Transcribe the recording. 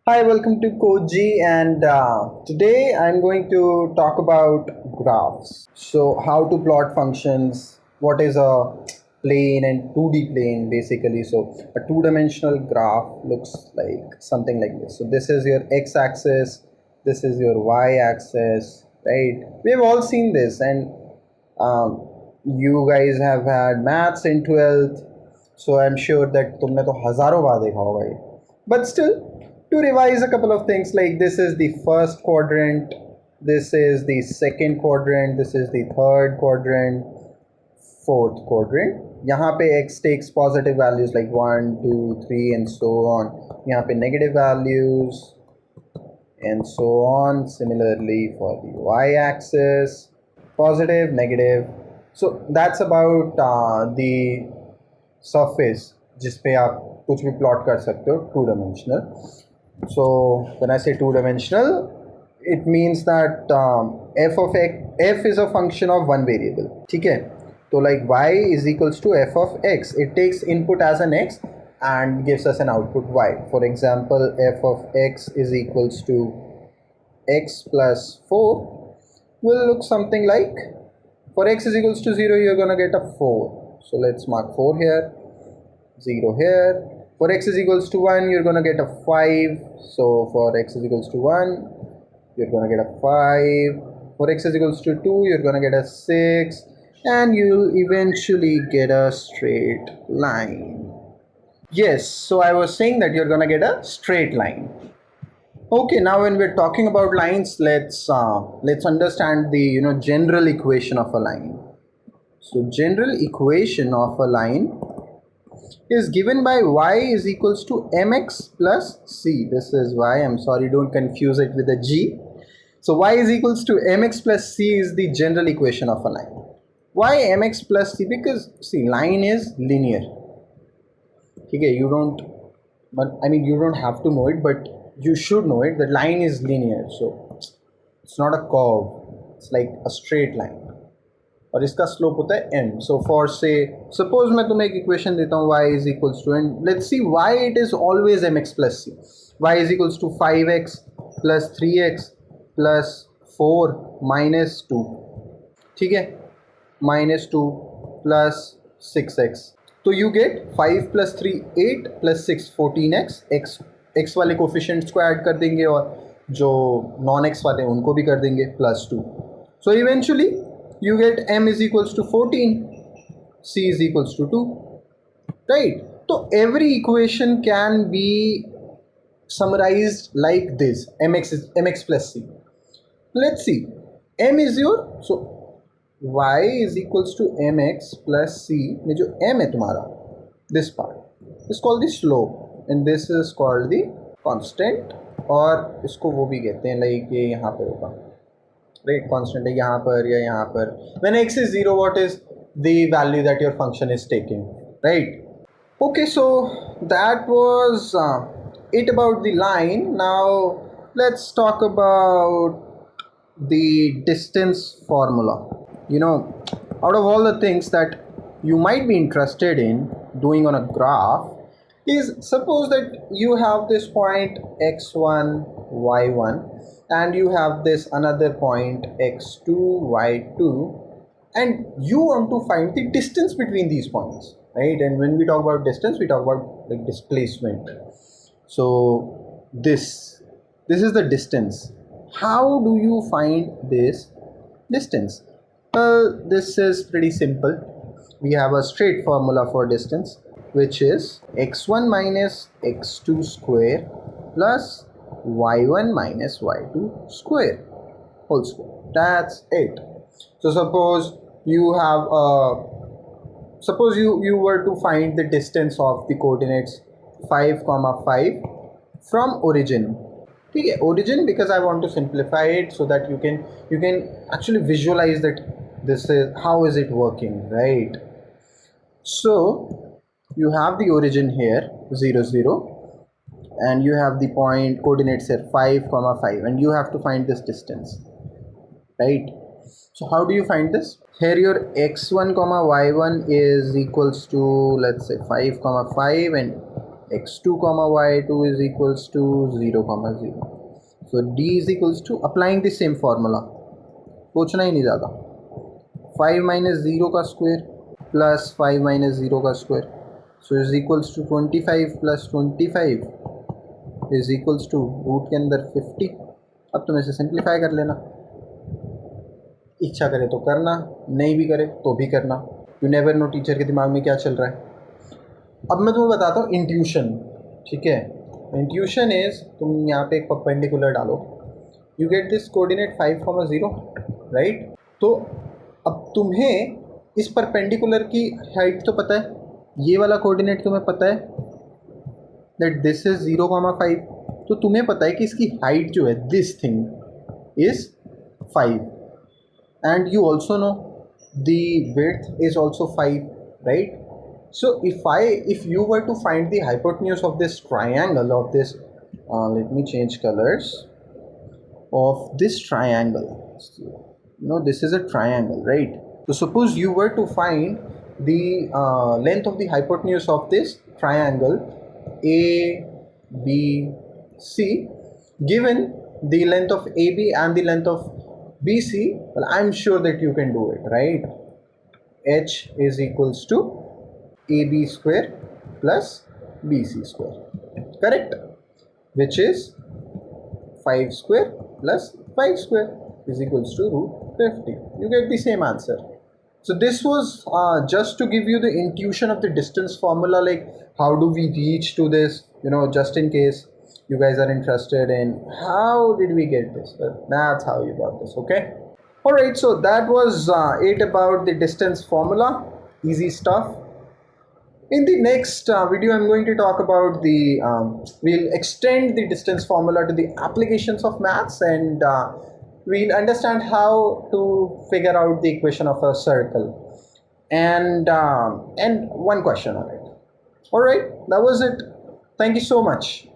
Hi, welcome to Koji, and today I'm going to talk about graphs. So, how to plot functions, what is a plane and 2D plane basically. So, a two-dimensional graph looks like something like this. So, this is your x-axis, this is your y-axis, right? We have all seen this, and um, you guys have had maths in 12th, so I'm sure that तुमने तो हजारों बार देखा होगा ये. But still, to revise a couple of things, like this is the first quadrant, this is the second quadrant, this is the third quadrant, fourth quadrant. यहाँ पे x takes positive values like 1, 2, 3 and so on. यहाँ पे negative values and so on. Similarly for the y-axis, positive, negative. So that's about the surface जिस पे आप कुछ भी plot कर सकते हो, two dimensional. So when I say two dimensional, it means that f of x, f is a function of one variable. ठीक है, तो like y is equals to f of x. It takes input as an x and gives us an output y. For example, f of x is equals to x plus 4 will look something like, for x is equals to 0, you're gonna get a 4. So let's mark 4 here, 0 here. For x is equals to 1, you're gonna get a 5. So for x is equals to 1, you're gonna get a 5. For x is equals to 2, you're gonna get a 6. And you'll eventually get a straight line. Yes, so I was saying that you're gonna get a straight line. Okay, now when we're talking about lines, let's understand the general equation of a line. So general equation of a line is given by y is equals to mx plus c. This is y. I'm sorry, don't confuse it with a g. So y is equals to mx plus c is the general equation of a line. Why mx plus c? Because see, line is linear. Okay, you don't have to know it, but you should know it. The line is linear, so it's not a curve. It's like a straight line. और इसका slope होता है m. So for say, suppose मैं तुम्हें एक equation देता हूँ y is equals to, and let's see why it is always mx plus c. Y is equals to 5x plus 3x plus 4 minus 2. ठीक है, minus 2 plus 6x. तो you get 5 plus 3 8 plus 6 14x. x वाले coefficients को add कर देंगे और जो non x वाले उनको भी कर देंगे plus 2. So eventually you get m is equals to 14, c is equals to 2, right? So every equation can be summarized like this: mx plus c. Let's see, m is your, so y is equals to mx plus c में जो m है तुम्हारा, this part is called the slope and this is called the constant, और इसको वो भी कहते हैं like ये यहाँ पे होगा, right? Constant है यहाँ पर या यहाँ पर. When x is 0, what is the value that your function is taking, right? Okay, so that was it about the line. Now let's talk about the distance formula. Out of all the things that you might be interested in doing on a graph, is suppose that you have this point x1 y1 and you have this another point x2 y2, and you want to find the distance between these points, right? And when we talk about distance, we talk about like displacement. So this is the distance. How do you find this distance? Well, this is pretty simple. We have a straight formula for distance, which is x1 minus x2 square plus y1 minus y2 square whole square. That's it. So suppose you have suppose you were to find the distance of the coordinates 5, 5 from origin. Okay, origin, because I want to simplify it so that you can actually visualize that this is how is it working, right? So you have the origin here 0 0, and you have the point coordinates here 5, 5, and you have to find this distance, right? So how do you find this? Here your x1 y1 is equals to, let's say, 5, 5, and x2 comma y2 is equals to 0 comma 0. So d is equals to applying the same formula, सोचना ही नहीं ज़्यादा, 5 minus 0 का square plus 5 minus 0 का square, so is equals to 25 plus 25 is equals to root के अंदर 50. अब तुम इसे सिंप्लीफाई कर लेना, इच्छा करे तो करना, नहीं भी करे तो भी करना. यू नेवर नो टीचर के दिमाग में क्या चल रहा है. अब मैं तुम्हें बताता हूँ इंट्यूशन. ठीक है, इंट्यूशन इज, तुम यहाँ पे एक परपेंडिकुलर डालो, you get this coordinate 5,0, right. तो अब तुम्हें इस परपेंडिकुलर की हाइट तो पता है, ये वाला कोऑर्डिनेट तुम्हें पता है दैट दिस इज 0,5. तो तुम्हें पता है कि इसकी हाइट जो है, this thing is 5, and you also know the width is also 5, right? So if you were to find the hypotenuse of this triangle of this, let me change colors of this triangle. This is a triangle, right? So suppose you were to find the length of the hypotenuse of this triangle ABC, given the length of AB and the length of BC, well, I'm sure that you can do it, right? H is equals to AB square plus BC square, correct? Which is 5 square plus 5 square is equals to root 50. You get the same answer. So this was just to give you the intuition of the distance formula, like how do we reach to this, just in case you guys are interested in how did we get this. Well, that's how you got this. Okay, all right, so that was it about the distance formula. Easy stuff. In the next video I'm going to talk about the we'll extend the distance formula to the applications of maths, and we'll understand how to figure out the equation of a circle, and one question on it. All right, that was it. Thank you so much.